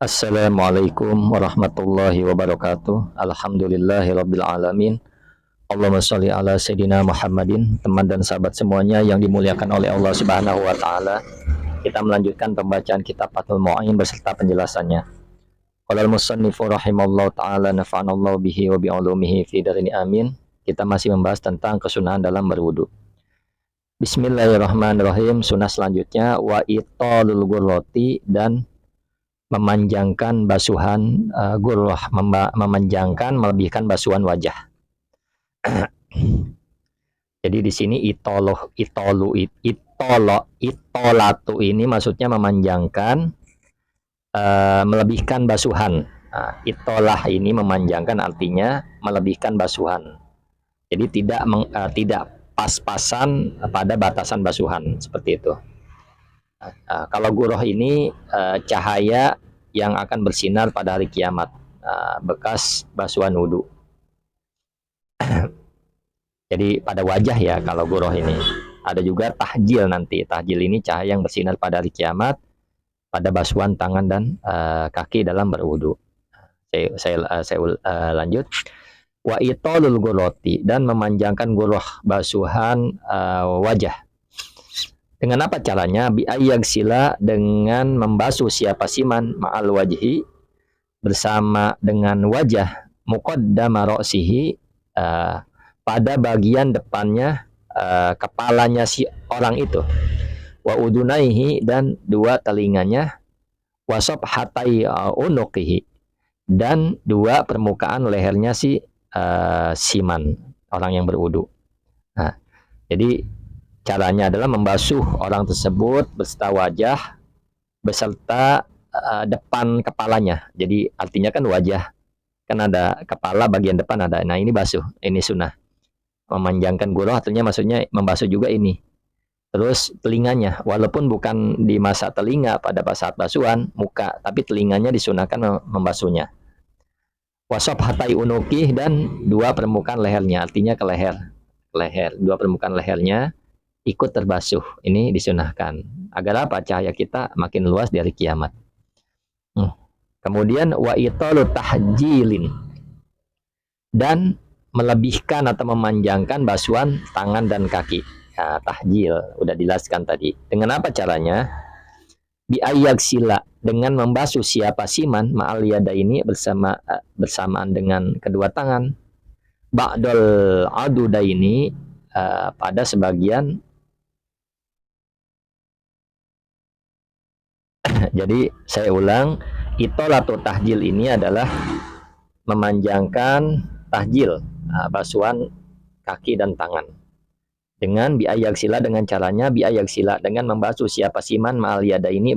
Assalamualaikum warahmatullahi wabarakatuh. Alhamdulillahirabbil alamin. Allahumma shalli ala sayidina Muhammadin. Teman dan sahabat semuanya yang dimuliakan oleh Allah Subhanahu wa taala. Kita melanjutkan pembacaan kitab Fathul Mu'in beserta penjelasannya. Qala al-musannifu rahimallahu taala nafa'anallahu bihi wa bi ulumihi fi darini amin. Kita masih membahas tentang kesunahan dalam berwudu. Bismillahirrahmanirrahim. Sunnah selanjutnya wa italul ghurrati dan memanjangkan basuhan gurrah, memanjangkan melebihkan basuhan wajah. Jadi di sini itolatu ini maksudnya memanjangkan, melebihkan basuhan. Itolah ini memanjangkan artinya melebihkan basuhan. Jadi tidak pas-pasan pada batasan basuhan seperti itu. Kalau gurrah ini cahaya yang akan bersinar pada hari kiamat, bekas basuhan wudhu. Jadi pada wajah ya kalau gurrah ini. Ada juga tahjil nanti. Tahjil ini cahaya yang bersinar pada hari kiamat pada basuhan tangan dan kaki dalam berwudhu. Saya lanjut. Wa italul ghurrati dan memanjangkan gurrah basuhan wajah. Dengan apa caranya? Bi'ayag sila dengan membasuh siapa siman ma'al wajhi bersama dengan wajah muqaddama ra'sihi pada bagian depannya kepalanya si orang itu, wa udunaihi dan dua telinganya, wa sabhatai unuqihi dan dua permukaan lehernya si siman orang yang berwudu. Nah, jadi caranya adalah membasuh orang tersebut beserta wajah beserta depan kepalanya. Jadi artinya kan wajah kan ada kepala bagian depan ada. Nah ini basuh, ini sunnah. Memanjangkan gurrah artinya maksudnya membasuh juga ini. Terus telinganya, walaupun bukan di masa telinga pada saat basuhan muka, tapi telinganya disunahkan membasuhnya. Wasab hatai unukih dan dua permukaan lehernya, artinya ke leher, dua permukaan lehernya ikut terbasuh. Ini disunahkan agar apa? Cahaya kita makin luas dari kiamat. Kemudian wa italu tahjilin dan melebihkan atau memanjangkan basuhan tangan dan kaki. Ya, tahjil udah dijelaskan tadi. Dengan apa caranya? Bi'ayag sila dengan membasuh siapa siman ma'al yada ini bersamaan dengan kedua tangan. Ba'dal aduda ini pada sebagian. Jadi saya ulang, itolatu tahjil ini adalah memanjangkan tahjil, basuhan kaki dan tangan. Dengan bi'ayag sila dengan caranya bi'ayag sila dengan membasuh siapa siman ma'al yada ini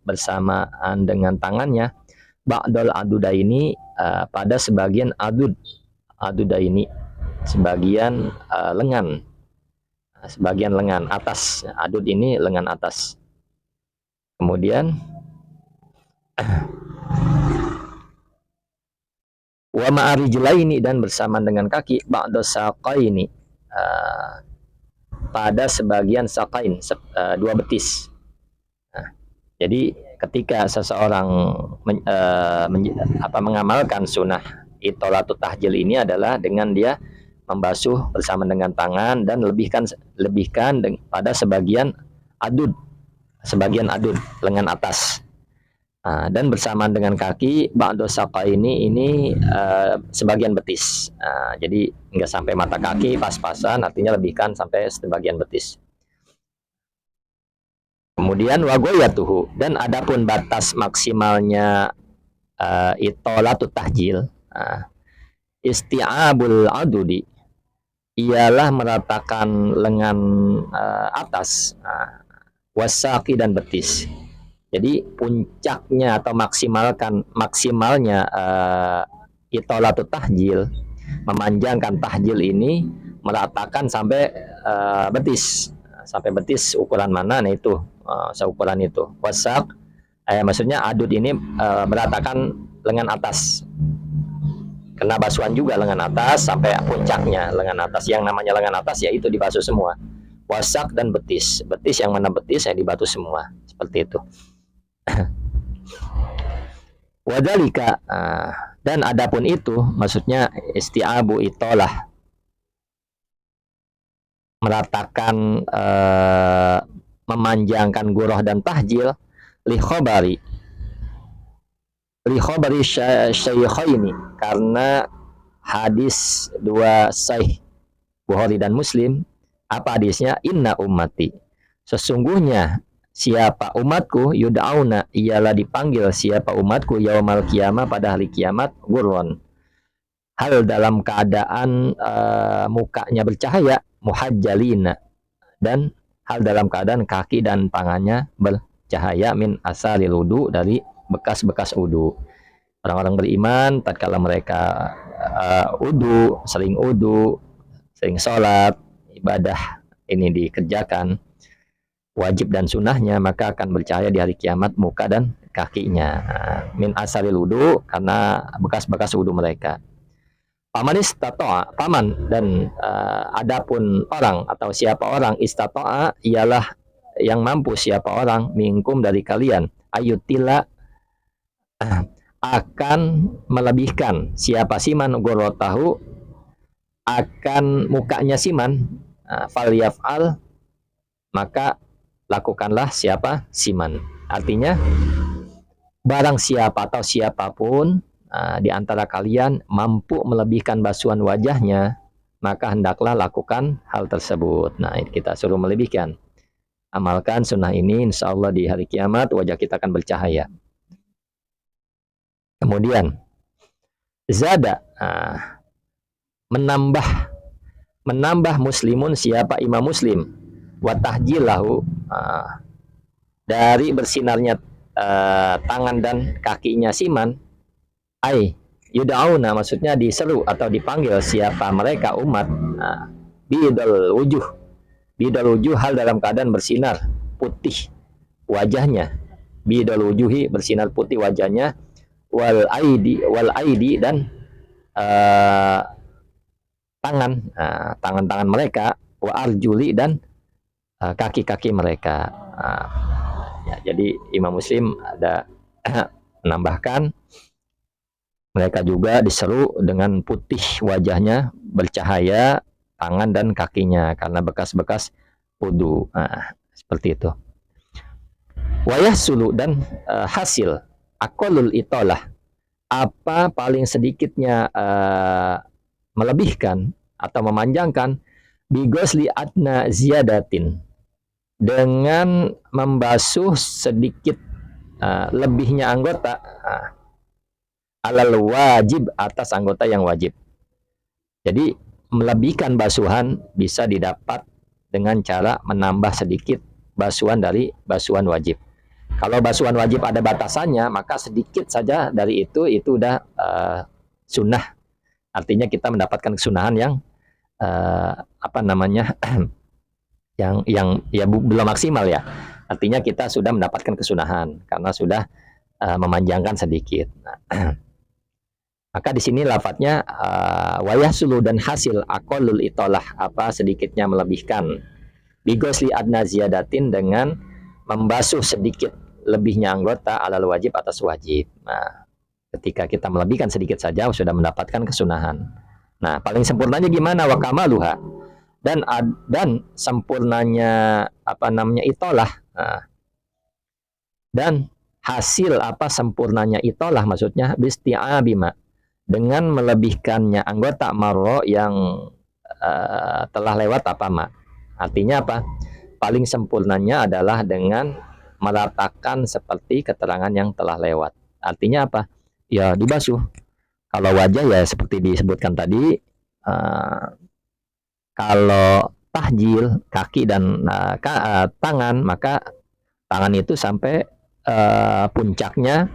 bersamaan dengan tangannya. Ba'dal aduda ini pada sebagian aduda ini sebagian lengan. Sebagian lengan atas. Adud ini lengan atas. Kemudian wa ma'arijlaini dan bersamaan dengan kaki ba'da saqaini pada sebagian saqain dua betis. Nah, jadi ketika seseorang mengamalkan sunnah itolatu tahjil ini adalah dengan dia membasuh bersama dengan tangan dan lebihkan pada sebagian adud lengan atas. Dan bersamaan dengan kaki ba'da saqa ini sebagian betis. Jadi enggak sampai mata kaki pas-pasan, artinya lebihkan sampai sebagian betis. Kemudian wagoyatuhu dan adapun batas maksimalnya itolatu tahjil, isti'abul adudi ialah meratakan lengan atas, wasaki dan betis. Jadi puncaknya atau maksimalnya itolatu tahjil, memanjangkan tahjil ini meratakan sampai betis. Sampai betis ukuran mana? Nah itu seukuran itu. Wasak maksudnya adud ini meratakan lengan atas. Kena basuhan juga lengan atas sampai puncaknya lengan atas. Yang namanya lengan atas ya itu dibasuh semua. Wasak dan betis. Betis yang mana betis ya dibasuh semua. Seperti itu. Wadalika, dan adapun itu maksudnya isti'abu itolah, meratakan memanjangkan guroh dan tahjil, li khobari syaikhaini, karena hadis dua sahih Bukhari dan Muslim. Apa hadisnya? Inna ummati, sesungguhnya siapa umatku, yud'auna, ialah dipanggil siapa umatku, yaumal qiyamah, pada hari kiamat, gurron, hal dalam keadaan mukanya bercahaya, muhajjalina, dan hal dalam keadaan kaki dan tangannya bercahaya, min asaril wudu, dari bekas-bekas wudu. Orang-orang beriman tatkala mereka wudu, sering sholat, ibadah ini dikerjakan, wajib dan sunnahnya, maka akan bercahaya di hari kiamat muka dan kakinya. Min asaril wudu, karena bekas-bekas wudu mereka. Paman istata'a, paman dan adapun orang atau siapa orang, istata'a ialah yang mampu, siapa orang, minkum dari kalian, ayutila, akan melebihkan, siapa siman, gorotahu, akan mukanya siman, falyaf'al, maka lakukanlah siapa siman. Artinya barang siapa atau siapapun di antara kalian mampu melebihkan basuhan wajahnya, maka hendaklah lakukan hal tersebut. Nah, kita suruh melebihkan. Amalkan sunnah ini, insya Allah di hari kiamat wajah kita akan bercahaya. Kemudian zada, menambah muslimun, siapa imam muslim, wa tahjilahu, dari bersinarnya tangan dan kakinya siman, ai yud'auna, maksudnya diseru atau dipanggil siapa mereka umat, bidal wujuh, hal dalam keadaan bersinar putih wajahnya, bidal wujuhi, bersinar putih wajahnya, wal aidi, dan tangan-tangan mereka, wa arjuli, dan kaki-kaki mereka. Ya, jadi Imam Muslim ada menambahkan mereka juga diseru dengan putih wajahnya, bercahaya tangan dan kakinya karena bekas-bekas wudu. Seperti itu. Wayah sulu, dan hasil akolul itolah, apa paling sedikitnya melebihkan atau memanjangkan, bigosli adna ziyadatin, dengan membasuh sedikit lebihnya anggota, alal wajib, atas anggota yang wajib. Jadi melebihkan basuhan bisa didapat dengan cara menambah sedikit basuhan dari basuhan wajib. Kalau basuhan wajib ada batasannya, maka sedikit saja dari itu udah sunnah. Artinya kita mendapatkan kesunahan yang yang ya belum maksimal ya. Artinya kita sudah mendapatkan kesunahan karena sudah memanjangkan sedikit. Maka di sini lafadznya wayahsulu, dan hasil akolul itolah, apa sedikitnya melebihkan, bigosli adna ziyadatin, dengan membasuh sedikit lebihnya anggota, alal wajib, atas wajib. Nah, ketika kita melebihkan sedikit saja sudah mendapatkan kesunahan. Nah, paling sempurnanya gimana? Wa kamaluha, dan sempurnanya itolah, dan hasil sempurnanya itolah, maksudnya bisti'abima, dengan melebihkannya anggota marro yang telah lewat artinya apa? Paling sempurnanya adalah dengan meratakan seperti keterangan yang telah lewat. Artinya apa? Ya dibasuh. Kalau wajah ya seperti disebutkan tadi, kalau tahjil kaki dan tangan, maka tangan itu sampai puncaknya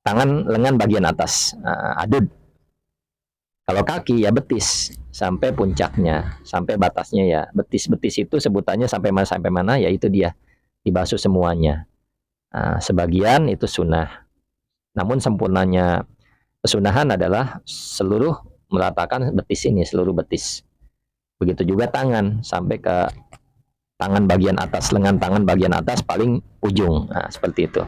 tangan lengan bagian atas, adud. Kalau kaki ya betis sampai puncaknya, sampai batasnya ya. Betis-betis itu sebutannya sampai mana ya, itu dia dibasuh semuanya. Sebagian itu sunnah. Namun sempurnanya kesunahan adalah seluruh meratakan betis ini, seluruh betis. Begitu juga tangan sampai ke tangan bagian atas, lengan tangan bagian atas paling ujung. Seperti itu.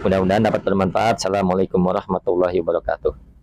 Mudah-mudahan dapat bermanfaat. Assalamualaikum warahmatullahi wabarakatuh.